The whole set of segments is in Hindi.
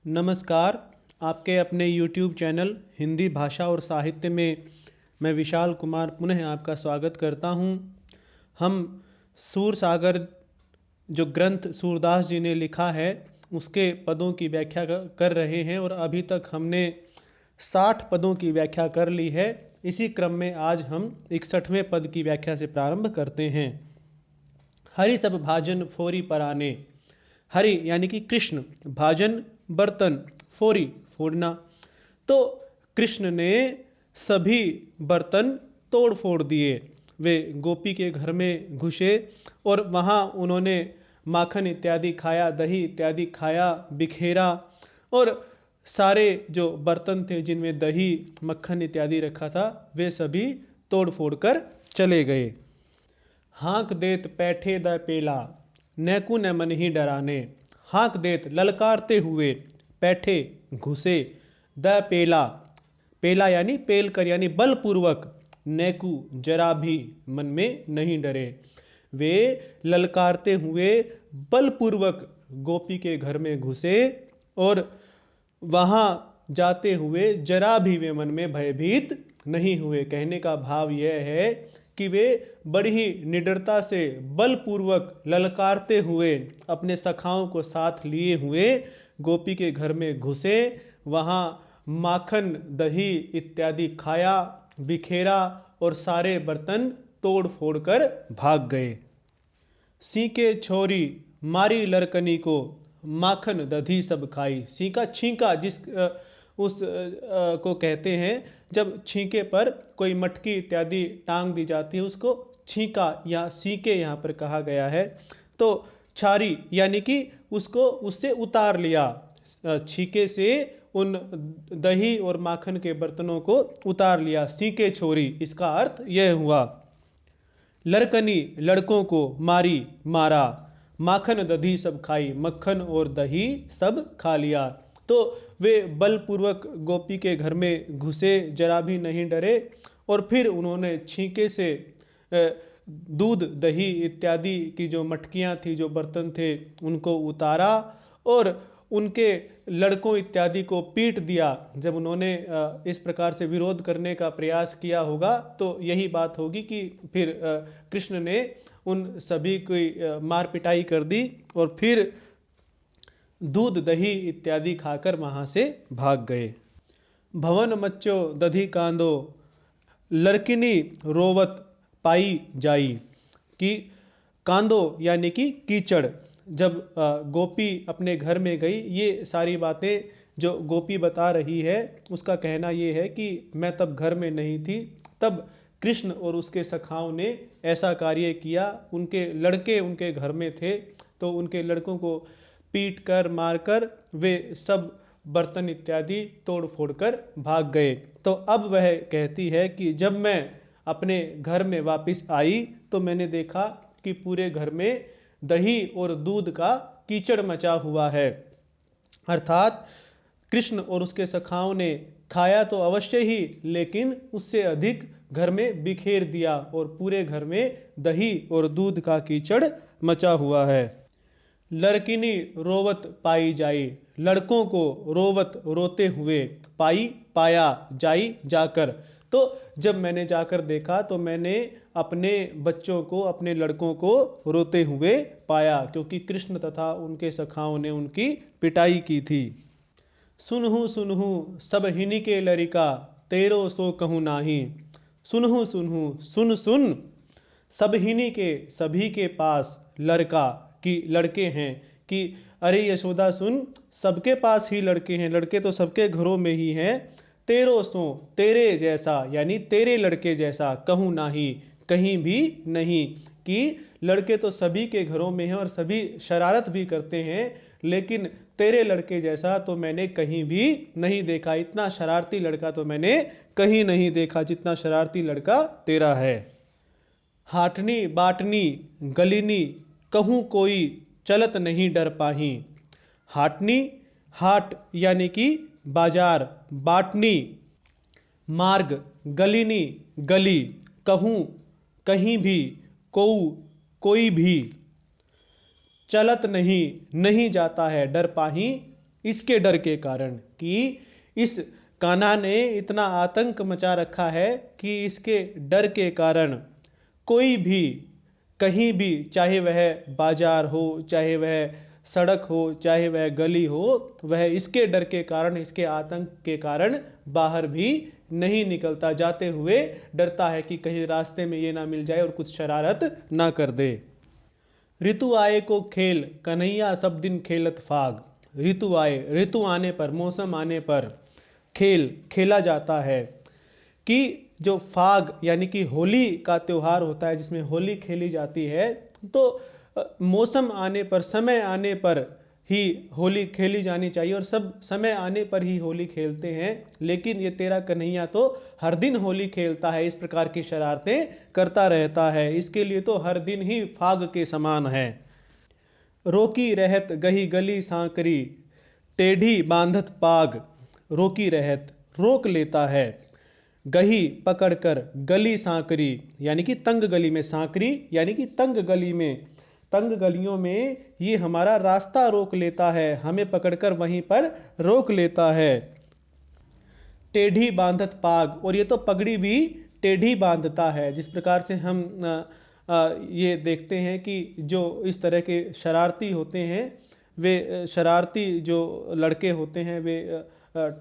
नमस्कार। आपके अपने YouTube चैनल हिंदी भाषा और साहित्य में मैं विशाल कुमार पुनः आपका स्वागत करता हूं। हम सूरसागर जो ग्रंथ सूरदास जी ने लिखा है उसके पदों की व्याख्या कर रहे हैं और अभी तक हमने 60 पदों की व्याख्या कर ली है। इसी क्रम में आज हम 61वें पद की व्याख्या से प्रारंभ करते हैं। हरि सब भाजन फोरी पराने। हरि यानी कि कृष्ण, भाजन बर्तन, फोरी फोड़ना। तो कृष्ण ने सभी बर्तन तोड़ फोड़ दिए। वे गोपी के घर में घुसे और वहाँ उन्होंने माखन इत्यादि खाया, दही इत्यादि खाया, बिखेरा और सारे जो बर्तन थे जिनमें दही मक्खन इत्यादि रखा था वे सभी तोड़ फोड़ कर चले गए। हाँक देत पैठे द पेला, नैकु न मन ही डराने। हाँक देत ललकारते हुए, पैठे घुसे, द पेला, पेला यानी पेल कर यानी बलपूर्वक, नैकु जरा भी मन में नहीं डरे। वे ललकारते हुए बलपूर्वक गोपी के घर में घुसे और वहां जाते हुए जरा भी वे मन में भयभीत नहीं हुए। कहने का भाव यह है कि वे बड़ी ही निडरता से बलपूर्वक ललकारते हुए अपने सखाओं को साथ लिए हुए गोपी के घर में घुसे, वहाँ माखन दही इत्यादि खाया, बिखेरा और सारे बर्तन तोड़ फोड़ कर भाग गए। सीके छोरी मारी लरकनी को, माखन दधी सब खाई। सीका छींका उस को कहते हैं जब छींके पर कोई मटकी इत्यादि टांग दी जाती है, उसको छींका या सीके यहाँ पर कहा गया है। तो छारी यानी कि उसको उससे उतार लिया, छीके से उन दही और माखन के बर्तनों को उतार लिया। सीके छोरी इसका अर्थ यह हुआ। लड़कनी लड़कों को, मारी मारा, माखन दधी सब खाई, मक्खन और दही सब खा लिया। तो वे बलपूर्वक गोपी के घर में घुसे, जरा भी नहीं डरे और फिर उन्होंने छींके से दूध दही इत्यादि की जो मटकियां थी, जो बर्तन थे, उनको उतारा और उनके लड़कों इत्यादि को पीट दिया। जब उन्होंने इस प्रकार से विरोध करने का प्रयास किया होगा तो यही बात होगी कि फिर कृष्ण ने उन सभी की मार पिटाई कर दी और फिर दूध दही इत्यादि खाकर वहां से भाग गए। भवन मच्चो दधी कांदो, लड़किनी रोवत पाई जाई। कि कांदो यानी कि कीचड़। जब गोपी अपने घर में गई, ये सारी बातें जो गोपी बता रही है उसका कहना ये है कि मैं तब घर में नहीं थी, तब कृष्ण और उसके सखाओं ने ऐसा कार्य किया। उनके लड़के उनके घर में थे तो उनके लड़कों को पीट कर मार कर वे सब बर्तन इत्यादि तोड़ फोड़ कर भाग गए। तो अब वह कहती है कि जब मैं अपने घर में वापस आई तो मैंने देखा कि पूरे घर में दही और दूध का कीचड़ मचा हुआ है। अर्थात कृष्ण और उसके सखाओं ने खाया तो अवश्य ही, लेकिन उससे अधिक घर में बिखेर दिया और पूरे घर में दही और दूध का कीचड़ मचा हुआ है। लड़किनी रोवत पाई जाई, लड़कों को रोवत रोते हुए, पाई पाया, जाई जाकर। तो जब मैंने जाकर देखा तो मैंने अपने बच्चों को, अपने लड़कों को रोते हुए पाया, क्योंकि कृष्ण तथा उनके सखाओं ने उनकी पिटाई की थी। सुनहु सुनहु सब हिनी के लरिका, तेरो सो कहूँ नाही। सुनहु सुनहु सुन सुन, सब हिनी के सभी के पास, लड़का कि लड़के हैं, कि अरे यशोदा सुन, सबके पास ही लड़के हैं, लड़के तो सबके घरों में ही हैं। तेरो सो तेरे जैसा यानी तेरे लड़के जैसा, कहूँ नाही कहीं भी नहीं। कि लड़के तो सभी के घरों में हैं और सभी शरारत भी करते हैं, लेकिन तेरे लड़के जैसा तो मैंने कहीं भी नहीं देखा। इतना शरारती लड़का तो मैंने कहीं नहीं देखा जितना शरारती लड़का तेरा है। हाटनी बाटनी गलिनी, कहूँ कोई चलत नहीं डर पाही। हाटनी हाट यानी कि बाजार, बाटनी मार्ग, गलिनी गली, कहूँ कहीं भी, कोऊ कोई भी, चलत नहीं नहीं जाता है, डर पाही इसके डर के कारण, कि इस कान्हा ने इतना आतंक मचा रखा है कि इसके डर के कारण कोई भी कहीं भी, चाहे वह बाजार हो, चाहे वह सड़क हो, चाहे वह गली हो, वह इसके डर के कारण, इसके आतंक के कारण बाहर भी नहीं निकलता। जाते हुए डरता है कि कहीं रास्ते में ये ना मिल जाए और कुछ शरारत ना कर दे। ऋतु आए को खेल कन्हैया सब दिन खेलत फाग। ऋतु आए, ऋतु आने पर, मौसम आने पर खेल खेला जाता है कि जो फाग यानी कि होली का त्यौहार होता है, जिसमें होली खेली जाती है, तो मौसम आने पर, समय आने पर ही होली खेली जानी चाहिए और सब समय आने पर ही होली खेलते हैं। लेकिन ये तेरा कन्हैया तो हर दिन होली खेलता है, इस प्रकार की शरारतें करता रहता है। इसके लिए तो हर दिन ही फाग के समान है। रोकी रहत गही गली सांकरी, टेढ़ी बांधत पाग। रोकी रहत, रोक लेता है, गही पकड़कर, गली सांकरी यानी कि तंग गली में, सांकरी यानी कि तंग गली में, तंग गलियों में ये हमारा रास्ता रोक लेता है, हमें पकड़कर वहीं पर रोक लेता है। टेढ़ी बांधत पाग, और ये तो पगड़ी भी टेढ़ी बांधता है। जिस प्रकार से हम ये देखते हैं कि जो इस तरह के शरारती होते हैं, वे शरारती जो लड़के होते हैं, वे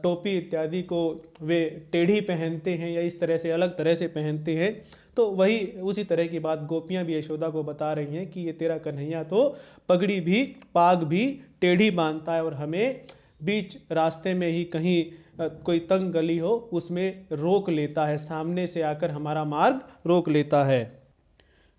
टोपी इत्यादि को वे टेढ़ी पहनते हैं या इस तरह से अलग तरह से पहनते हैं। तो वही उसी तरह की बात गोपियां भी यशोदा को बता रही हैं कि ये तेरा कन्हैया तो पगड़ी भी, पाग भी टेढ़ी बांधता है और हमें बीच रास्ते में ही कहीं कोई तंग गली हो उसमें रोक लेता है, सामने से आकर हमारा मार्ग रोक लेता है।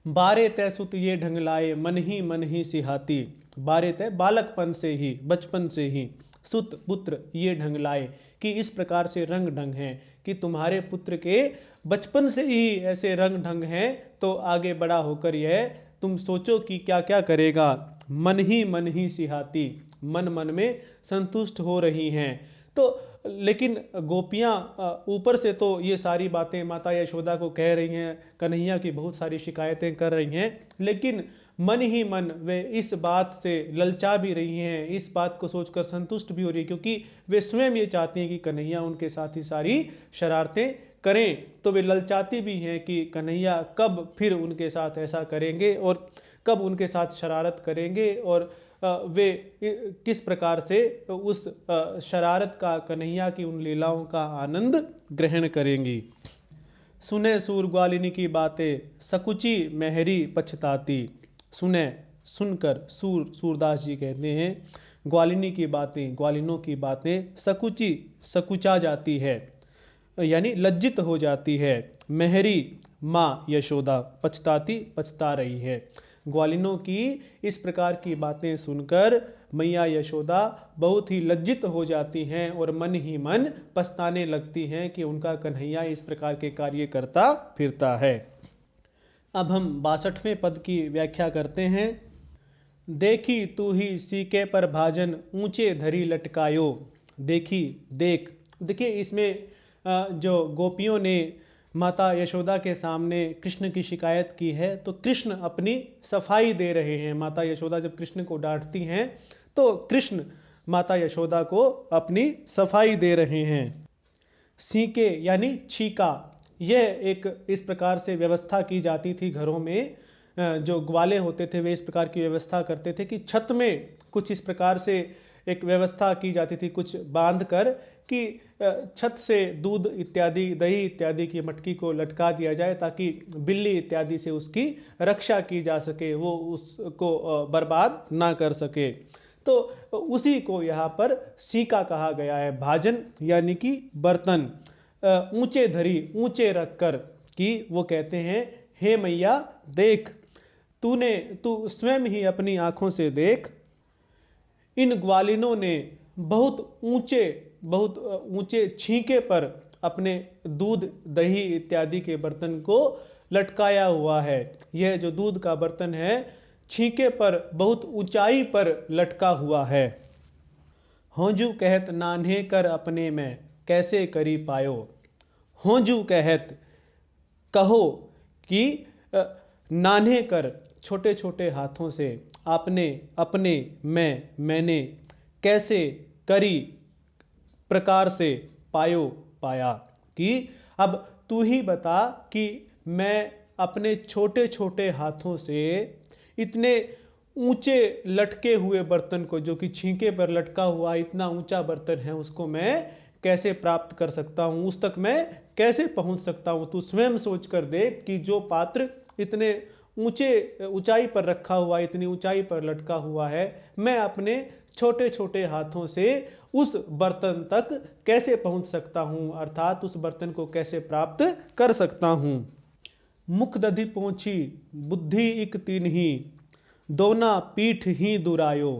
बारे तय सुत ये ढंग लाए, मन ही सिहाती। बारे तय बालकपन से ही, बचपन से ही, सुत पुत्र ये ढंग लाए कि इस प्रकार से रंग ढंग हैं कि तुम्हारे पुत्र के बचपन से ही ऐसे रंग ढंग हैं, तो आगे बड़ा होकर यह तुम सोचो कि क्या क्या करेगा। मन ही सिहाती, मन मन में संतुष्ट हो रही हैं। तो लेकिन गोपियां ऊपर से तो ये सारी बातें माता यशोदा को कह रही हैं, कन्हैया की बहुत सारी शिकायतें कर रही हैं, लेकिन मन ही मन वे इस बात से ललचा भी रही हैं, इस बात को सोचकर संतुष्ट भी हो रही है, क्योंकि वे स्वयं ये चाहती हैं कि कन्हैया उनके साथ ही सारी शरारतें करें। तो वे ललचाती भी हैं कि कन्हैया कब फिर उनके साथ ऐसा करेंगे और कब उनके साथ शरारत करेंगे और वे किस प्रकार से उस शरारत का, कन्हैया की उन लीलाओं का आनंद ग्रहण करेंगी। सुने सूर ग्वालिनी की बातें, सकुची मेहरी पछताती। सुने, सुनकर, सूरदास जी कहते हैं, ग्वालिनी की बातें, ग्वालिनों की बातें, सकुची सकुचा जाती है यानी लज्जित हो जाती है। मेहरी माँ यशोदा, पछताती पछता रही है। ग्वालिनों की इस प्रकार की बातें सुनकर मैया यशोदा बहुत ही लज्जित हो जाती हैं और मन ही मन पछताने लगती हैं कि उनका कन्हैया इस प्रकार के कार्य करता फिरता है। अब हम 62वें पद की व्याख्या करते हैं। देखी तू ही सीके पर भाजन, ऊंचे धरी लटकायो। देखी, देख, देखिए इसमें जो गोपियों ने माता यशोदा के सामने कृष्ण की शिकायत की है, तो कृष्ण अपनी सफाई दे रहे हैं। माता यशोदा जब कृष्ण को डांटती हैं तो कृष्ण माता यशोदा को अपनी सफाई दे रहे हैं। सीके यानी छीका, यह एक इस प्रकार से व्यवस्था की जाती थी घरों में। जो ग्वाले होते थे वे इस प्रकार की व्यवस्था करते थे कि छत में कुछ इस प्रकार से एक व्यवस्था की जाती थी, कुछ बांध कर, कि छत से दूध इत्यादि, दही इत्यादि की मटकी को लटका दिया जाए ताकि बिल्ली इत्यादि से उसकी रक्षा की जा सके, वो उसको बर्बाद ना कर सके। तो उसी को यहाँ पर सीका कहा गया है। भाजन यानी कि बर्तन, ऊंचे धरी, ऊंचे रखकर, कि वो कहते हैं हे मैया देख, तू स्वयं ही अपनी आंखों से देख, इन ग्वालिनों ने बहुत ऊंचे छींके पर अपने दूध, दही इत्यादि के बर्तन को लटकाया हुआ है। यह जो दूध का बर्तन है छींके पर बहुत ऊंचाई पर लटका हुआ है। होंजू कहत नान्हे कर अपने में, कैसे करी पायो। होंजू कहत, कहो कि नान्हे कर, छोटे छोटे हाथों से, आपने, अपने, मैंने, कैसे करी प्रकार से पायो पाया, कि अब तू ही बता कि मैं अपने छोटे छोटे हाथों से इतने ऊंचे लटके हुए बर्तन को, जो कि छींके पर लटका हुआ इतना ऊंचा बर्तन है, उसको मैं कैसे प्राप्त कर सकता हूं, उस तक मैं कैसे पहुंच सकता हूं। तू स्वयं सोच कर देख कि जो पात्र इतने ऊंचाई पर रखा हुआ, इतनी ऊंचाई पर लटका हुआ है, मैं अपने छोटे छोटे हाथों से उस बर्तन तक कैसे पहुंच सकता हूं, अर्थात उस बर्तन को कैसे प्राप्त कर सकता हूं। मुख दधि पोंछी बुद्धि इक तीनही, दोना पीठ ही दुरायो।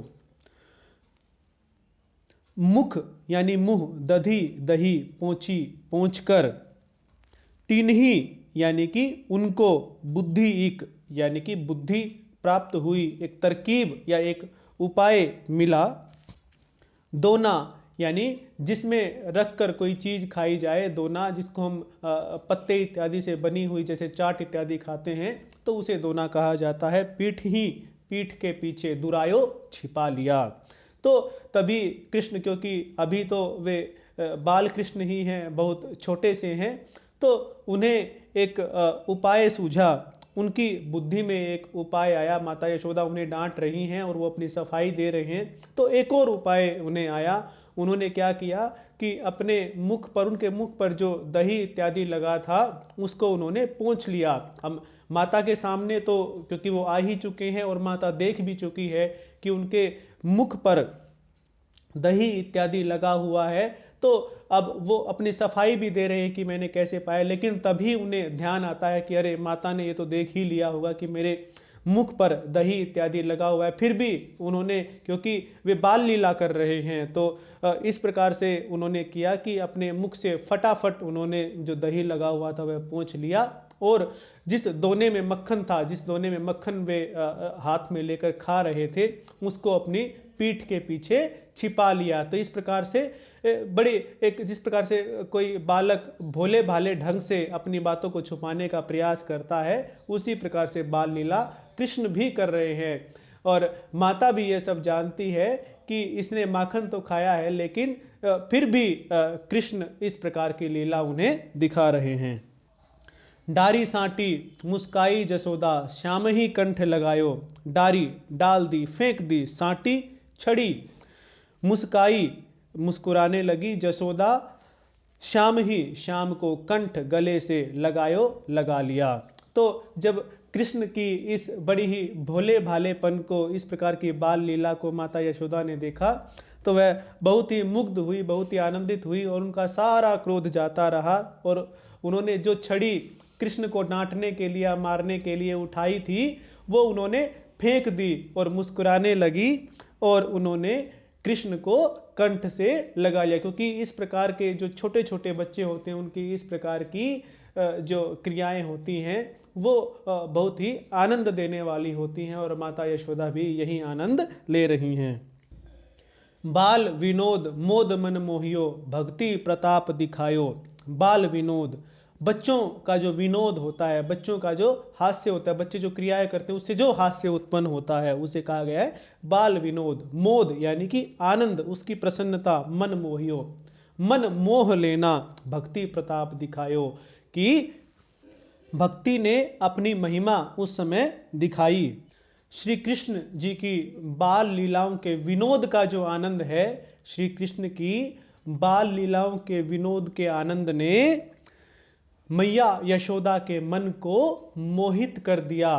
मुख यानी मुंह, दधी दही, पोंछी पोंछ कर, तीनही यानी कि उनको, बुद्धि इक यानी कि बुद्धि प्राप्त हुई, एक तरकीब या एक उपाय मिला, दोना यानी जिसमें रखकर कोई चीज खाई जाए, दोना जिसको हम पत्ते इत्यादि से बनी हुई जैसे चाट इत्यादि खाते हैं तो उसे दोना कहा जाता है। पीठ ही, पीठ के पीछे, दुरायो छिपा लिया। तो तभी कृष्ण, क्योंकि अभी तो वे बाल कृष्ण ही हैं, बहुत छोटे से हैं, तो उन्हें एक उपाय सूझा, उनकी बुद्धि में एक उपाय आया। माता यशोदा उन्हें डांट रही हैं और वो अपनी सफाई दे रहे हैं, तो एक और उपाय उन्हें आया। उन्होंने क्या किया कि अपने मुख पर, उनके मुख पर जो दही इत्यादि लगा था उसको उन्होंने पोंछ लिया। अब माता के सामने तो, क्योंकि वो आ ही चुके हैं और माता देख भी चुकी है कि उनके मुख पर दही इत्यादि लगा हुआ है, तो अब वो अपनी सफाई भी दे रहे हैं कि मैंने कैसे पाया। लेकिन तभी उन्हें ध्यान आता है कि अरे माता ने ये तो देख ही लिया होगा कि मेरे मुख पर दही इत्यादि लगा हुआ है। फिर भी उन्होंने, क्योंकि वे बाल लीला कर रहे हैं, तो इस प्रकार से उन्होंने किया कि अपने मुख से फटाफट उन्होंने जो दही लगा हुआ था वह पोंछ लिया, और जिस दोने में मक्खन था, जिस दोने में मक्खन वे हाथ में लेकर खा रहे थे, उसको अपनी पीठ के पीछे छिपा लिया। तो इस प्रकार से बड़े एक, जिस प्रकार से कोई बालक भोले भाले ढंग से अपनी बातों को छुपाने का प्रयास करता है, उसी प्रकार से बाल लीला कृष्ण भी कर रहे हैं। और माता भी ये सब जानती है कि इसने माखन तो खाया है, लेकिन फिर भी कृष्ण इस प्रकार की लीला उन्हें दिखा रहे हैं। डारी सांटी मुस्काई जसोदा, श्याम ही कंठ लगायो। डारी डाल दी, फेंक दी, सांटी छड़ी, मुस्काई मुस्कुराने लगी, जसोदा श्याम ही, श्याम को कंठ गले से लगायो, लगा लिया। तो जब कृष्ण की इस बड़ी ही भोले भालेपन को, इस प्रकार की बाल लीला को माता यशोदा ने देखा, तो वह बहुत ही मुग्ध हुई, बहुत ही आनंदित हुई, और उनका सारा क्रोध जाता रहा। और उन्होंने जो छड़ी कृष्ण को डांटने के लिए, मारने के लिए उठाई थी, वो उन्होंने फेंक दी और मुस्कुराने लगी, और उन्होंने कृष्ण को कंठ से लगा लिया। क्योंकि इस प्रकार के जो छोटे छोटे बच्चे होते हैं, उनकी इस प्रकार की जो क्रियाएं होती हैं, वो बहुत ही आनंद देने वाली होती हैं, और माता यशोदा भी यही आनंद ले रही हैं। बाल विनोद मोद मन मोहियो, भक्ति प्रताप दिखायो। बाल विनोद, बच्चों का जो विनोद होता है, बच्चों का जो हास्य होता है, बच्चे जो क्रियाएं करते हैं उससे जो हास्य उत्पन्न होता है, उसे कहा गया है बाल विनोद। मोद यानी कि आनंद, उसकी प्रसन्नता, मन मोहियो, मन मोह लेना, भक्ति प्रताप दिखायो, कि भक्ति ने अपनी महिमा उस समय दिखाई। श्री कृष्ण जी की बाल लीलाओं के विनोद का जो आनंद है, श्री कृष्ण की बाल लीलाओं के विनोद के आनंद ने मैया यशोदा के मन को मोहित कर दिया।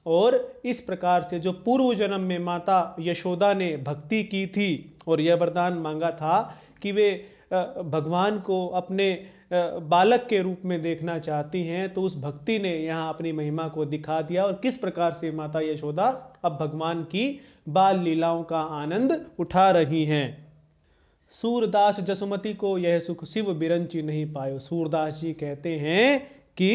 और इस प्रकार से जो पूर्व जन्म में माता यशोदा ने भक्ति की थी और यह वरदान मांगा था कि वे भगवान को अपने बालक के रूप में देखना चाहती हैं, तो उस भक्ति ने यहाँ अपनी महिमा को दिखा दिया, और किस प्रकार से माता यशोदा अब भगवान की बाल लीलाओं का आनंद उठा रही हैं। सूरदास जसुमती को यह सुख शिव बिरंची नहीं पायो। सूरदास जी कहते हैं कि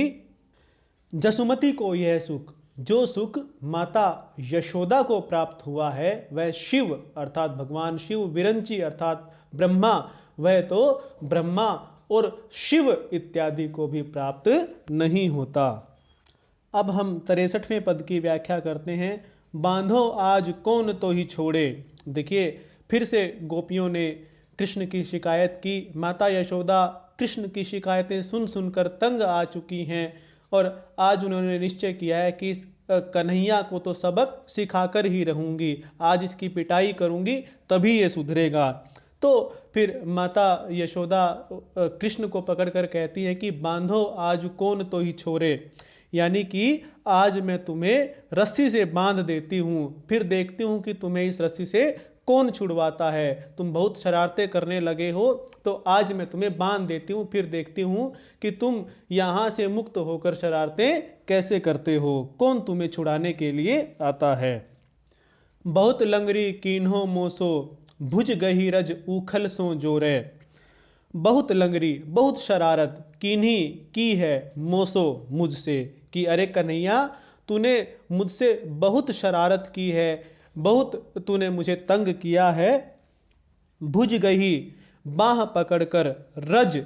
जसुमती को यह सुख, जो सुख माता यशोदा को प्राप्त हुआ है, वह शिव अर्थात भगवान शिव, विरंची अर्थात ब्रह्मा, वह तो ब्रह्मा और शिव इत्यादि को भी प्राप्त नहीं होता। अब हम 63वें पद की व्याख्या करते हैं। बांधो आज कौन तो ही छोड़े। देखिए, फिर से गोपियों ने कृष्ण की शिकायत की। माता यशोदा कृष्ण की शिकायतें सुन सुनकर तंग आ चुकी हैं और आज उन्होंने निश्चय किया है कि इस कन्हैया को तो सबक सिखाकर ही रहूंगी, आज इसकी पिटाई करूंगी तभी ये सुधरेगा। तो फिर माता यशोदा कृष्ण को पकड़कर कहती है कि बांधो आज कौन तो ही छोरे, यानी कि आज मैं तुम्हें रस्सी से बांध देती हूं, फिर देखती हूं कि तुम्हें इस रस्सी से कौन छुड़वाता है। तुम बहुत शरारतें करने लगे हो, तो आज मैं तुम्हें बांध देती हूं, फिर देखती हूं कि तुम यहां से मुक्त होकर शरारतें कैसे करते हो, कौन तुम्हें छुड़ाने के लिए आता है। बहुत लंगरी कीन्हो मोसो, भुज गही रज उखल सो जोरे। बहुत लंगरी, बहुत शरारत, कीन्ही की है, मोसो मुझसे, कि अरे कन्हैया तूने मुझसे बहुत शरारत की है, बहुत तूने मुझे तंग किया है। भुज गही बाह पकड़कर, रज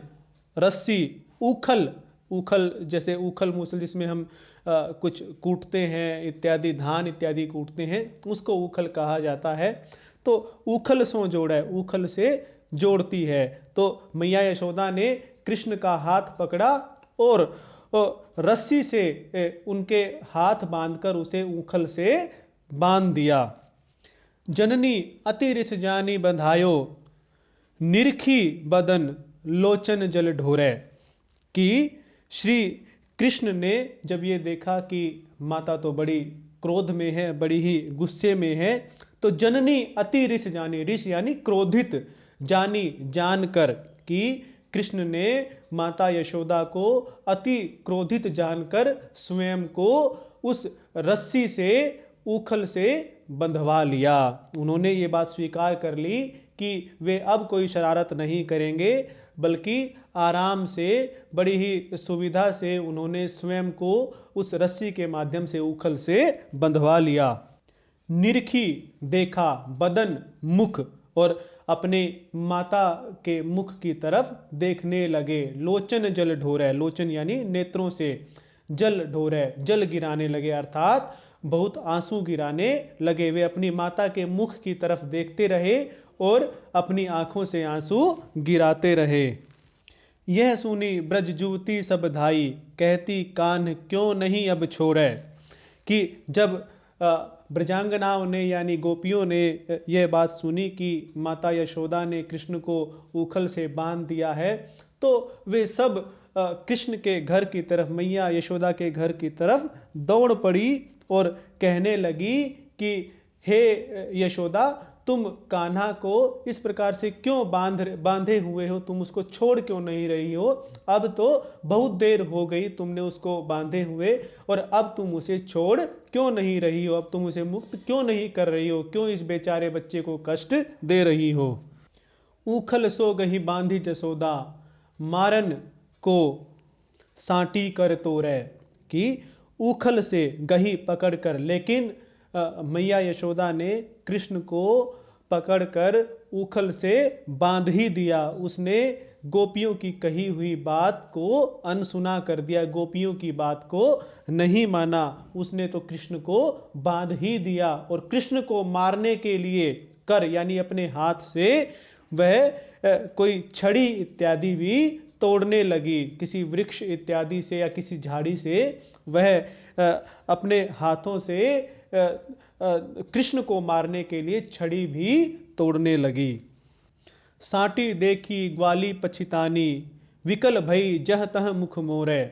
रस्सी, उखल, उखल जैसे उखल मूसल जिसमें हम कुछ कूटते हैं इत्यादि, धान इत्यादि कूटते हैं, उसको उखल कहा जाता है। तो उखल सो जोड़ा है, उखल से जोड़ती है। तो मैया यशोदा ने कृष्ण का हाथ पकड़ा और रस्सी से उनके हाथ बांधकर उसे उखल से बांध दिया। जननी अति रिस जानी बंधायो, निरखी बदन लोचन जल ढोरे। कि श्री कृष्ण ने जब ये देखा कि माता तो बड़ी क्रोध में है, बड़ी ही गुस्से में है, तो जननी अति रिस जानी, रिस यानी क्रोधित, जानी जानकर, कि कृष्ण ने माता यशोदा को अति क्रोधित जानकर स्वयं को उस रस्सी से, उखल से बंधवा लिया। उन्होंने ये बात स्वीकार कर ली कि वे अब कोई शरारत नहीं करेंगे, बल्कि आराम से, बड़ी ही सुविधा से उन्होंने स्वयं को उस रस्सी के माध्यम से उखल से बंधवा लिया। निरखी देखा, बदन मुख, और अपने माता के मुख की तरफ देखने लगे। लोचन जल ढोरे, लोचन यानी नेत्रों से, जल ढोरे जल गिराने लगे, अर्थात बहुत आंसू गिराने लगे। वे अपनी माता के मुख की तरफ देखते रहे और अपनी आंखों से आंसू गिराते रहे। यह सुनी ब्रज जुवती सब धाई, कहती कान्ह क्यों नहीं अब छोड़े। कि जब ब्रजांगनाओं ने यानी गोपियों ने यह बात सुनी कि माता यशोदा ने कृष्ण को उखल से बांध दिया है, तो वे सब कृष्ण के घर की तरफ, मैया यशोदा के घर की तरफ दौड़ पड़ी और कहने लगी कि हे यशोदा, तुम कान्हा को इस प्रकार से क्यों बांधे हुए हो, तुम उसको छोड़ क्यों नहीं रही हो। अब तो बहुत देर हो गई तुमने उसको बांधे हुए, और अब तुम उसे छोड़ क्यों नहीं रही हो, अब तुम उसे मुक्त क्यों नहीं कर रही हो, क्यों इस बेचारे बच्चे को कष्ट दे रही हो। उखल सो गही बांधी जसोदा, मारन को साटी कर तोरे। कि उखल से गही पकड़कर, लेकिन मैया यशोदा ने कृष्ण को पकड़कर उखल से बांध ही दिया। उसने गोपियों की कही हुई बात को अनसुना कर दिया, गोपियों की बात को नहीं माना, उसने तो कृष्ण को बांध ही दिया। और कृष्ण को मारने के लिए कर यानी अपने हाथ से वह कोई छड़ी इत्यादि भी तोड़ने लगी, किसी वृक्ष इत्यादि से या किसी झाड़ी से वह अपने हाथों से कृष्ण को मारने के लिए छड़ी भी तोड़ने लगी। साटी देखी ग्वाली पछितानी, विकल भई जह तह मुख मोरे।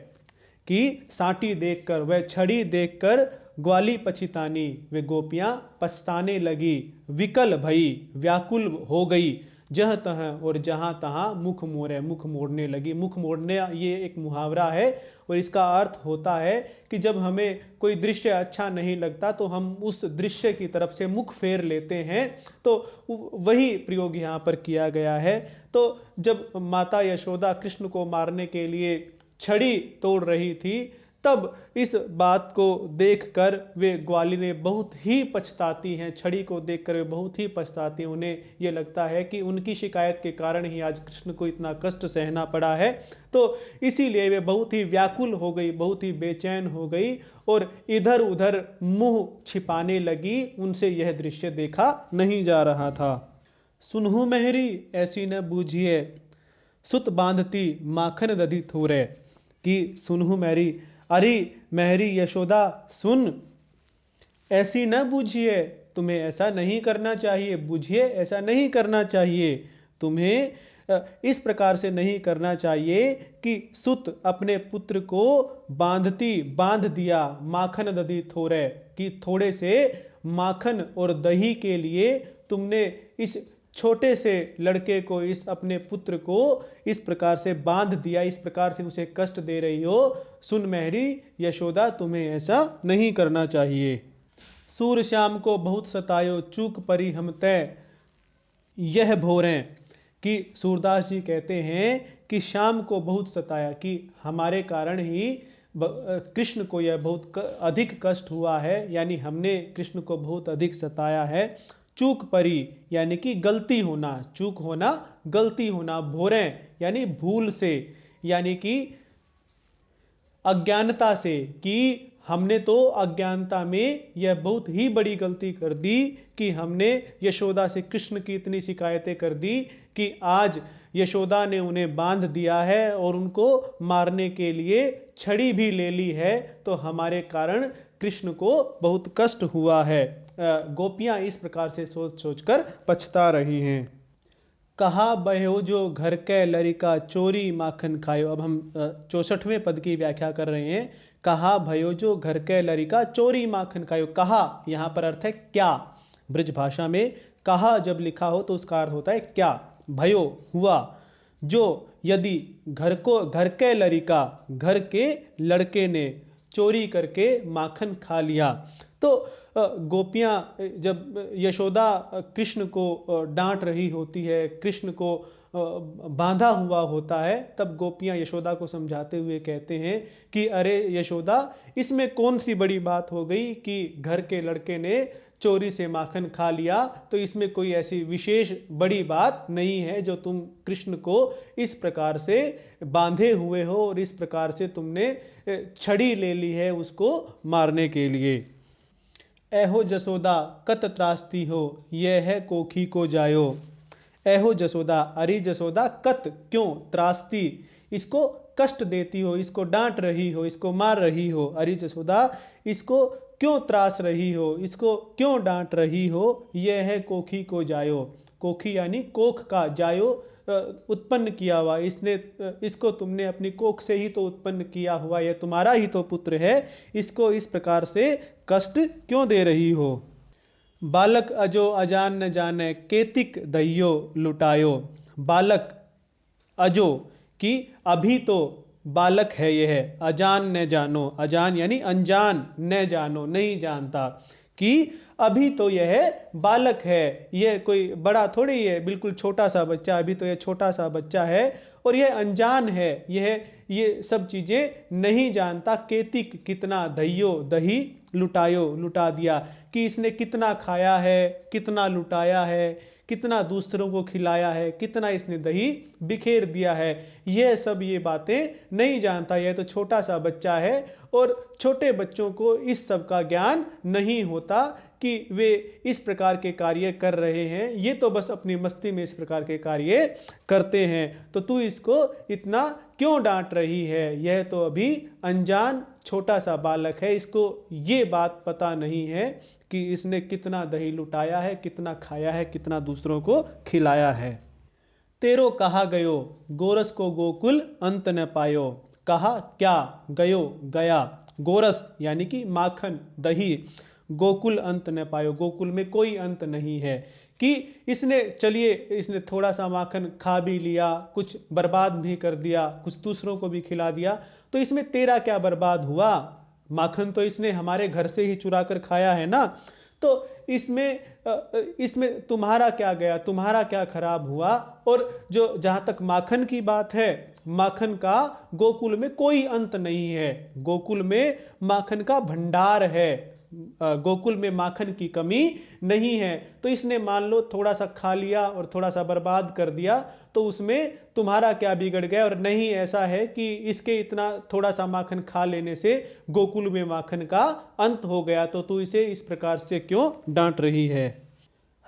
कि साटी देखकर, वह छड़ी देखकर ग्वाली पछितानी, वे गोपियां पछताने लगी, विकल भई व्याकुल हो गई, जह तह और जहां तहां मुख मोड़े, मुख मोड़ने लगी। मुख मोड़ने ये एक मुहावरा है और इसका अर्थ होता है कि जब हमें कोई दृश्य अच्छा नहीं लगता तो हम उस दृश्य की तरफ से मुख फेर लेते हैं, तो वही प्रयोग यहाँ पर किया गया है। तो जब माता यशोदा कृष्ण को मारने के लिए छड़ी तोड़ रही थी, तब इस बात को देखकर वे ग्वालिनें बहुत ही पछताती हैं, छड़ी को देखकर वे बहुत ही पछताती हैं। उन्हें यह लगता है कि उनकी शिकायत के कारण ही आज कृष्ण को इतना कष्ट सहना पड़ा है, तो इसीलिए वे बहुत ही व्याकुल हो गई, बहुत ही बेचैन हो गई और इधर उधर मुंह छिपाने लगी। उनसे यह दृश्य देखा नहीं जा रहा था। सुनहु मेहरी ऐसी न बूझिए, सुत बांधती माखन दधी थोरे। कि सुनहु मेहरी, अरे मेहरी यशोदा सुन, ऐसी न बूझिए, तुम्हें ऐसा नहीं करना चाहिए। बूझिए, ऐसा नहीं करना चाहिए। तुम्हें इस प्रकार से नहीं करना चाहिए कि सुत अपने पुत्र को बांध दिया माखन दधी थोड़े, कि थोड़े से माखन और दही के लिए तुमने इस छोटे से लड़के को, इस अपने पुत्र को इस प्रकार से बांध दिया, इस प्रकार से उसे कष्ट दे रही हो। सुन मेहरी यशोदा, तुम्हें ऐसा नहीं करना चाहिए। सूर श्याम को बहुत सतायो, चूक परी हम तय यह भोरें। कि सूरदास जी कहते हैं कि श्याम को बहुत सताया, कि हमारे कारण ही कृष्ण को यह बहुत अधिक कष्ट हुआ है, यानी हमने कृष्ण को बहुत अधिक सताया है। चूक परी यानी कि गलती होना, चूक होना, गलती होना। भोरें यानी भूल से, यानी कि अज्ञानता से, कि हमने तो अज्ञानता में यह बहुत ही बड़ी गलती कर दी कि हमने यशोदा से कृष्ण की इतनी शिकायतें कर दी कि आज यशोदा ने उन्हें बांध दिया है और उनको मारने के लिए छड़ी भी ले ली है, तो हमारे कारण कृष्ण को बहुत कष्ट हुआ है। गोपियां इस प्रकार से सोच सोचकर पछता रही हैं। कहा बहो जो घर के लरिका, चोरी माखन खायो। अब हम 64वें पद की व्याख्या कर रहे हैं। कहा भयो जो घर के लरिका, चोरी माखन खायो। कहा यहां पर अर्थ है क्या। ब्रज भाषा में कहा जब लिखा हो तो उसका अर्थ होता है क्या। भयो हुआ, जो यदि घर के लरिका, घर के लड़के ने चोरी करके माखन खा लिया, तो गोपियां जब यशोदा कृष्ण को डांट रही होती है, कृष्ण को बांधा हुआ होता है, तब गोपियां यशोदा को समझाते हुए कहते हैं कि अरे यशोदा, इसमें कौन सी बड़ी बात हो गई कि घर के लड़के ने चोरी से माखन खा लिया, तो इसमें कोई ऐसी विशेष बड़ी बात नहीं है जो तुम कृष्ण को इस प्रकार से बांधे हुए हो और इस प्रकार से तुमने छड़ी ले ली है उसको मारने के लिए। एहो जसोदा कत त्रासती हो, यह है कोखी को जायो। एहो जसोदा, अरे जसोदा, कत क्यों, त्रासती इसको कष्ट देती हो, इसको डांट रही हो, इसको मार रही हो। अरे जसोदा, इसको क्यों त्रास रही हो, इसको क्यों डांट रही हो। यह है कोखी को जायो। कोखी यानी कोख का, जायो उत्पन्न किया हुआ, इसको तुमने अपनी कोख से ही तो उत्पन्न किया हुआ, यह तुम्हारा ही तो पुत्र है, इसको इस प्रकार से कष्ट क्यों दे रही हो। बालक अजो अजान न जाने, केतिक दहियो लुटायो। बालक अजो, कि अभी तो बालक है यह, अजान न जानो, अजान यानी अनजान, न जानो नहीं जानता, कि अभी तो यह बालक है, यह कोई बड़ा थोड़ी है, बिल्कुल छोटा सा बच्चा, अभी तो यह छोटा सा बच्चा है और यह अनजान है, यह ये सब चीजें नहीं जानता। केतिक कितना, दहियो दही, लुटायो लुटा दिया, कि इसने कितना खाया है, कितना लुटाया है, कितना दूसरों को खिलाया है, कितना इसने दही बिखेर दिया है, यह सब ये बातें नहीं जानता। यह तो छोटा सा बच्चा है और छोटे बच्चों को इस सब का ज्ञान नहीं होता कि वे इस प्रकार के कार्य कर रहे हैं, ये तो बस अपनी मस्ती में इस प्रकार के कार्य करते हैं, तो तू इसको इतना क्यों डांट रही है। यह तो अभी अनजान छोटा सा बालक है, इसको ये बात पता नहीं है कि इसने कितना दही लुटाया है, कितना खाया है, कितना दूसरों को खिलाया है। तेरो कहा गयो, गोरस को गोकुल अंत न पायो। कहा क्या, गयो गया, गोरस यानी कि माखन दही, गोकुल अंत न पायो, गोकुल में कोई अंत नहीं है। कि इसने थोड़ा सा माखन खा भी लिया, कुछ बर्बाद भी कर दिया, कुछ दूसरों को भी खिला दिया, तो इसमें तेरा क्या बर्बाद हुआ। माखन तो इसने हमारे घर से ही चुरा कर खाया है ना, तो इसमें तुम्हारा क्या गया, तुम्हारा क्या खराब हुआ। और जो जहां तक माखन की बात है, माखन का गोकुल में कोई अंत नहीं है, गोकुल में माखन का भंडार है, गोकुल में माखन की कमी नहीं है। तो इसने मान लो थोड़ा सा खा लिया और थोड़ा सा बर्बाद कर दिया, तो उसमें तुम्हारा क्या बिगड़ गया। और नहीं ऐसा है कि इसके इतना थोड़ा सा माखन खा लेने से गोकुल में माखन का अंत हो गया, तो तू इसे इस प्रकार से क्यों डांट रही है।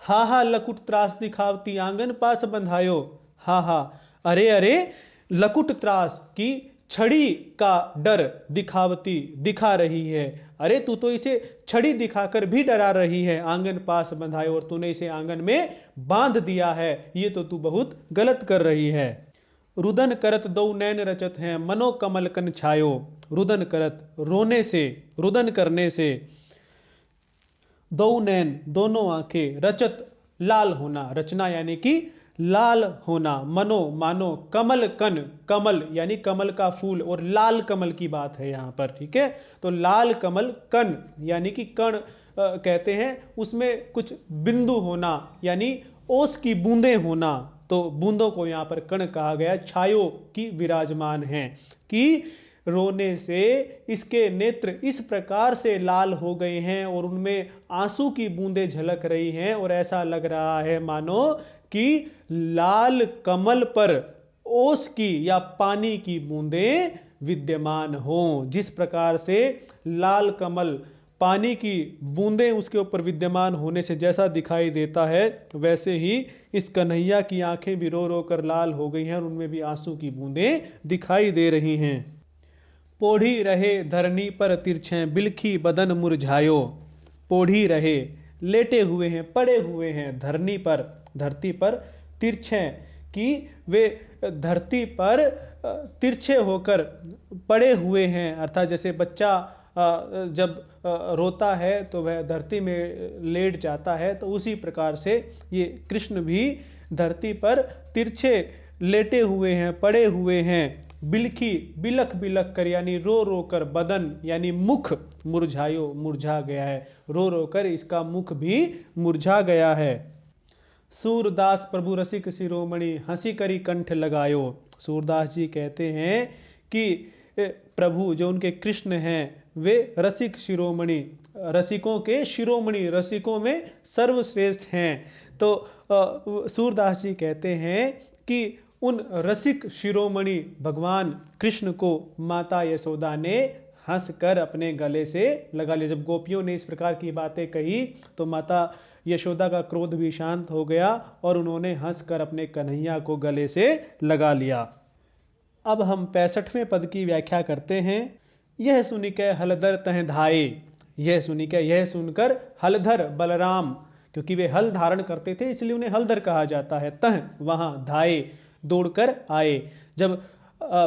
हा हा लकुट त्रास दिखावती आंगन पास बंधायो। हा हा, अरे अरे, लकुट त्रास की छड़ी का डर दिखावती दिखा रही है। अरे तू तो इसे छड़ी दिखाकर भी डरा रही है। आंगन पास बंधायो, और तूने इसे आंगन में बांध दिया है। ये तो तू बहुत गलत कर रही है। रुदन करत दो नैन रचत हैं मनो कमल कन छायो। रुदन करत, रोने से, रुदन करने से, दो नैन दोनों आंखें, रचत लाल होना, रचना यानी कि लाल होना, मनो मानो, कमल कन, कमल यानी कमल का फूल, और लाल कमल की बात है यहां पर, ठीक है। तो लाल कमल, कन यानी कि कण कहते हैं, उसमें कुछ बिंदु होना यानी ओस की बूंदें होना, तो बूंदों को यहां पर कण कहा गया। छायो की विराजमान है कि रोने से इसके नेत्र इस प्रकार से लाल हो गए हैं और उनमें आंसू की बूंदें झलक रही हैं, और ऐसा लग रहा है मानो कि लाल कमल पर ओस की या पानी की बूंदें विद्यमान हों। जिस प्रकार से लाल कमल पानी की बूंदें उसके ऊपर विद्यमान होने से जैसा दिखाई देता है, वैसे ही इस कन्हैया की आंखें भी रो रो कर लाल हो गई हैं और उनमें भी आंसू की बूंदें दिखाई दे रही हैं। पोढ़ी रहे धरनी पर तिरछे बिलखी बदन मुरझायो। पोढ़ी रहे, लेटे हुए हैं, पड़े हुए हैं, धरनी पर, धरती पर, तिरछे कि वे धरती पर तिरछे होकर पड़े हुए हैं। अर्थात जैसे बच्चा जब रोता है तो वह धरती में लेट जाता है, तो उसी प्रकार से ये कृष्ण भी धरती पर तिरछे लेटे हुए हैं, पड़े हुए हैं। बिलखी, बिलख बिलख कर यानी रो रो कर, बदन यानी मुख, मुरझायो मुरझा गया है, रो रो कर इसका मुख भी मुरझा गया है। सूरदास प्रभु रसिक शिरोमणि हंसी करी कंठ लगायो। सूरदास जी कहते हैं कि प्रभु जो उनके कृष्ण हैं वे रसिक शिरोमणि, रसिकों के शिरोमणि, रसिकों में सर्वश्रेष्ठ हैं। तो सूरदास जी कहते हैं कि उन रसिक शिरोमणि भगवान कृष्ण को माता यशोदा ने हंसकर अपने गले से लगा लिया। जब गोपियों ने इस प्रकार की बातें कही तो माता यशोदा का क्रोध भी शांत हो गया और उन्होंने हंसकर अपने कन्हैया को गले से लगा लिया। अब हम 65वें पद की व्याख्या करते हैं। यह सुनिकै हलधर तह धाये। यह सुनिकै, यह सुनकर हलधर बलराम, क्योंकि वे हल धारण करते थे इसलिए उन्हें हलधर कहा जाता है, तह वहां, धाये दौड़कर आए। जब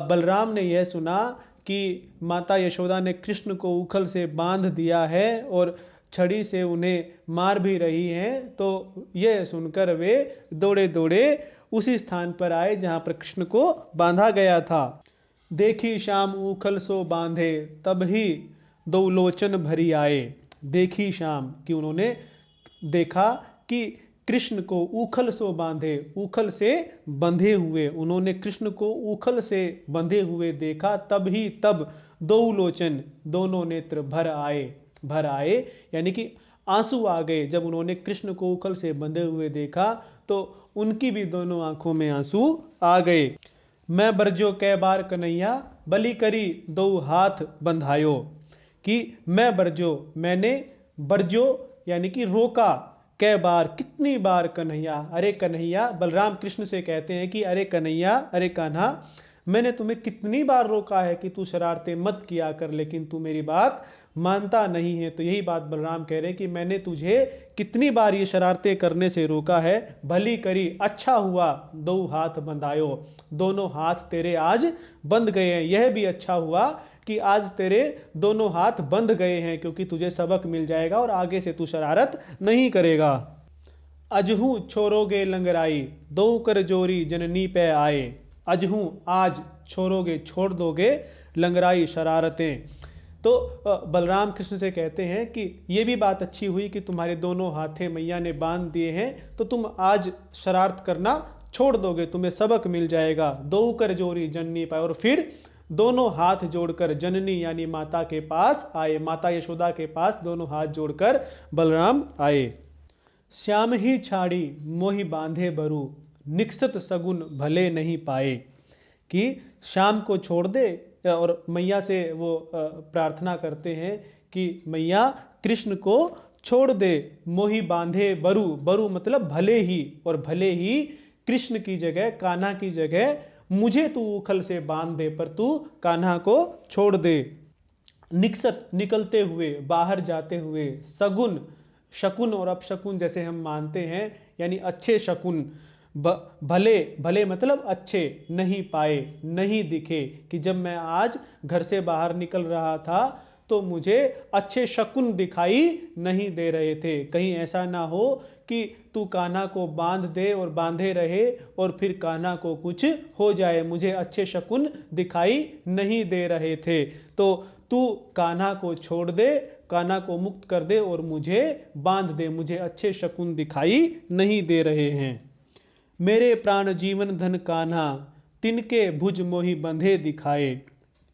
बलराम ने यह सुना कि माता यशोदा ने कृष्ण को उखल से बांध दिया है और छड़ी से उन्हें मार भी रही हैं, तो यह सुनकर वे दौड़े दौड़े उसी स्थान पर आए जहां पर कृष्ण को बांधा गया था। देखी श्याम उखल सो बांधे तब ही दो लोचन भरी आए। देखी श्याम कि उन्होंने देखा कि कृष्ण को उखल सो बांधे, उखल से बंधे हुए, उन्होंने कृष्ण को उखल से बंधे हुए देखा, तब ही तब दो लोचन, दोनों नेत्र भर आए। भर आए यानी कि आंसू आ गए। जब उन्होंने कृष्ण को उखल से बंधे हुए देखा तो उनकी भी दोनों आंखों में आंसू आ गए। मैं बरजो कै बार कन्हैया बलि करी दो हाथ बंधायो। कि मैं बरजो, मैंने, बरजो यानी कि रोका, कै बार कितनी बार कन्हैया, अरे कन्हैया, बलराम कृष्ण से कहते हैं कि अरे कन्हैया, अरे कान्हा, मैंने तुम्हें कितनी बार रोका है कि तू शरारतें मत किया कर, लेकिन तू मेरी बात मानता नहीं है। तो यही बात बलराम कह रहे हैं कि मैंने तुझे कितनी बार ये शरारतें करने से रोका है। भली करी, अच्छा हुआ, दो हाथ बंधायो, दोनों हाथ तेरे आज बंध गए हैं। यह भी अच्छा हुआ कि आज तेरे दोनों हाथ बंध गए हैं, क्योंकि तुझे सबक मिल जाएगा और आगे से तू शरारत नहीं करेगा। अजहू छोरोगे लंगराई दो कर जोरी जननी पे आए। अजहू आज, छोरोगे छोड़ दोगे, लंगराई शरारतें। तो बलराम कृष्ण से कहते हैं कि ये भी बात अच्छी हुई कि तुम्हारे दोनों हाथे मैया ने बांध दिए हैं, तो तुम आज शरारत करना छोड़ दोगे, तुम्हें सबक मिल जाएगा। दो कर जोरी जननी पाए, और फिर दोनों हाथ जोड़कर जननी यानी माता के पास आए, माता यशोदा के पास दोनों हाथ जोड़कर बलराम आए। श्याम ही छाड़ी मोहि बांधे बरु निकसत सगुन भले नहीं पाए। कि श्याम को छोड़ दे, और मैया से वो प्रार्थना करते हैं कि मैया कृष्ण को छोड़ दे मोहि बांधे बरु, बरु मतलब भले ही, और भले ही कृष्ण की जगह, कान्हा की जगह मुझे तू उखल से बांध दे, पर तू कान्हा को छोड़ दे। निकसत निकलते हुए, बाहर जाते हुए, सगुन शकुन और अपशकुन जैसे हम मानते हैं, यानी अच्छे शकुन, भले, भले मतलब अच्छे नहीं पाए, नहीं दिखे, कि जब मैं आज घर से बाहर निकल रहा था तो मुझे अच्छे शकुन दिखाई नहीं दे रहे थे। कहीं ऐसा ना हो कि तू कान्हा को बांध दे और बांधे रहे और फिर कान्हा को कुछ हो जाए, मुझे अच्छे शकुन दिखाई नहीं दे रहे थे। तो तू कान्हा को छोड़ दे, कान्हा को मुक्त कर दे और मुझे बांध दे, मुझे अच्छे शकुन दिखाई नहीं दे रहे हैं। मेरे प्राण जीवन धन कान्हा, तिनके भुज मोहि बंधे दिखाए।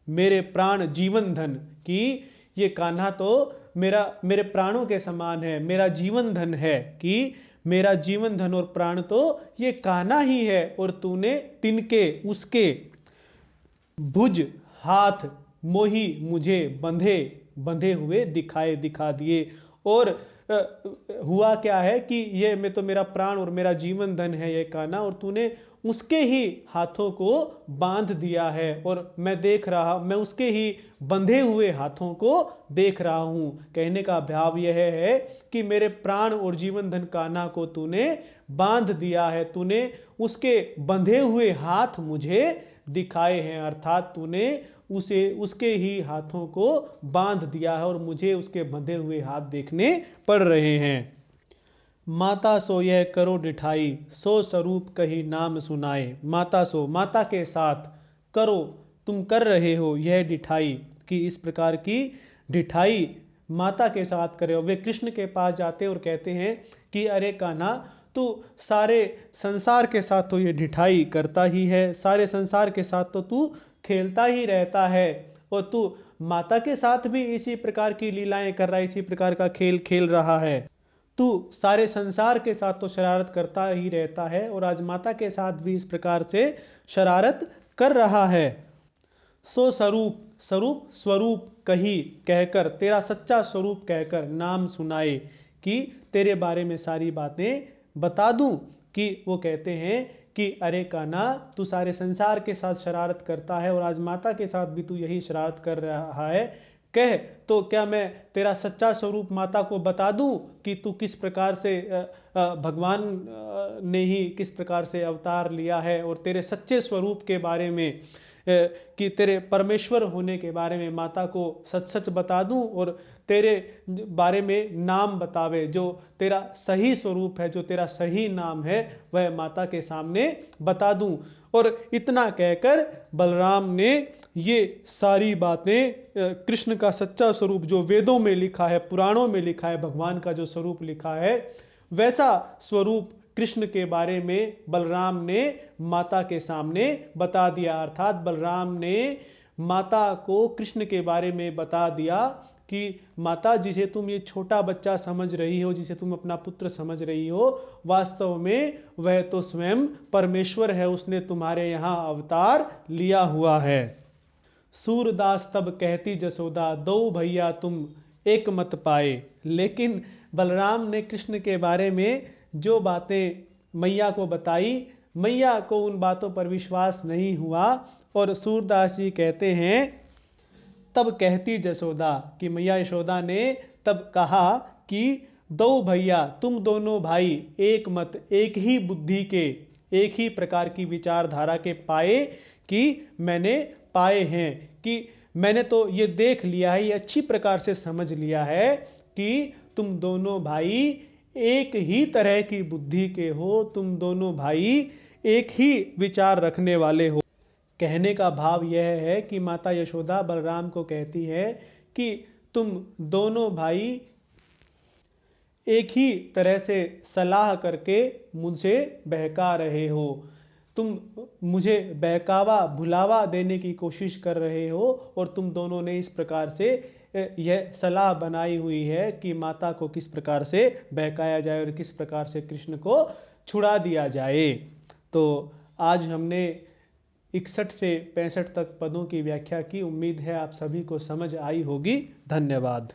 मेरे प्राण जीवन धन, कि ये कान्हा तो मेरे प्राणों के समान है, मेरा जीवन धन है, कि मेरा जीवन धन और प्राण तो ये कान्हा ही है, और तूने तिनके उसके भुज हाथ मोही मुझे बंधे, बंधे हुए दिखाए, दिखा दिए। और हुआ क्या है कि ये मैं तो मेरा प्राण और मेरा जीवन धन है ये कान्हा, और तूने उसके ही हाथों को बांध दिया है, और मैं देख रहा, मैं उसके ही बंधे हुए हाथों को देख रहा हूं। कहने का भाव यह है कि मेरे प्राण और जीवन धन कान्हा को तूने बांध दिया है, तूने उसके बंधे हुए हाथ मुझे दिखाए हैं, अर्थात तूने उसे उसके ही हाथों को बांध दिया है और मुझे उसके बंधे हुए हाथ देखने पड़ रहे हैं। माता सो यह करो डिठाई, सो स्वरूप कही नाम सुनाए। माता सो, माता के साथ, करो तुम कर रहे हो यह डिठाई, कि इस प्रकार की डिठाई माता के साथ करे हो। वे कृष्ण के पास जाते और कहते हैं कि अरे कान्हा, तू सारे संसार के साथ तो ये ढिठाई करता ही है, सारे संसार के साथ तो तू खेलता ही रहता है, और तू माता के साथ भी इसी प्रकार की लीलाएं कर रहा है, इसी प्रकार का खेल खेल रहा है। तू सारे संसार के साथ तो शरारत करता ही रहता है, और आज माता के साथ भी इस प्रकार से शरारत कर रहा है। सो स्वरूप, स्वरूप स्वरूप कही कहकर, तेरा सच्चा स्वरूप कहकर नाम सुनाए, कि तेरे बारे में सारी बातें बता दूं। कि वो कहते हैं कि अरे कान्हा, तू सारे संसार के साथ शरारत करता है और आज माता के साथ भी तू यही शरारत कर रहा है, कह तो क्या मैं तेरा सच्चा स्वरूप माता को बता दूं कि तू किस प्रकार से भगवान ने ही किस प्रकार से अवतार लिया है, और तेरे सच्चे स्वरूप के बारे में, कि तेरे परमेश्वर होने के बारे में माता को सच सच बता दूं, और तेरे बारे में नाम बतावे, जो तेरा सही स्वरूप है, जो तेरा सही नाम है, वह माता के सामने बता दूं। और इतना कहकर बलराम ने ये सारी बातें, कृष्ण का सच्चा स्वरूप जो वेदों में लिखा है, पुराणों में लिखा है, भगवान का जो स्वरूप लिखा है, वैसा स्वरूप कृष्ण के बारे में बलराम ने माता के सामने बता दिया। अर्थात बलराम ने माता को कृष्ण के बारे में बता दिया कि माता, जिसे तुम ये छोटा बच्चा समझ रही हो, जिसे तुम अपना पुत्र समझ रही हो, वास्तव में वह तो स्वयं परमेश्वर है, उसने तुम्हारे यहाँ अवतार लिया हुआ है। सूरदास तब कहती जसोदा, दो भैया तुम एक मत पाए। लेकिन बलराम ने कृष्ण के बारे में जो बातें मैया को बताई, मैया को उन बातों पर विश्वास नहीं हुआ, और सूरदास जी कहते हैं तब कहती जसोदा, कि मैया यशोदा ने तब कहा कि दो भैया, तुम दोनों भाई एक मत, एक ही बुद्धि के, एक ही प्रकार की विचारधारा के पाए, कि मैंने पाए हैं, कि मैंने तो ये देख लिया है, ये अच्छी प्रकार से समझ लिया है कि तुम दोनों भाई एक ही तरह की बुद्धि के हो, तुम दोनों भाई एक ही विचार रखने वाले हो। कहने का भाव यह है कि माता यशोदा बलराम को कहती है कि तुम दोनों भाई एक ही तरह से सलाह करके मुझे बहका रहे हो, तुम मुझे बहकावा भुलावा देने की कोशिश कर रहे हो, और तुम दोनों ने इस प्रकार से यह सलाह बनाई हुई है कि माता को किस प्रकार से बहकाया जाए और किस प्रकार से कृष्ण को छुड़ा दिया जाए। तो आज हमने 61 से 65 तक पदों की व्याख्या की। उम्मीद है आप सभी को समझ आई होगी। धन्यवाद।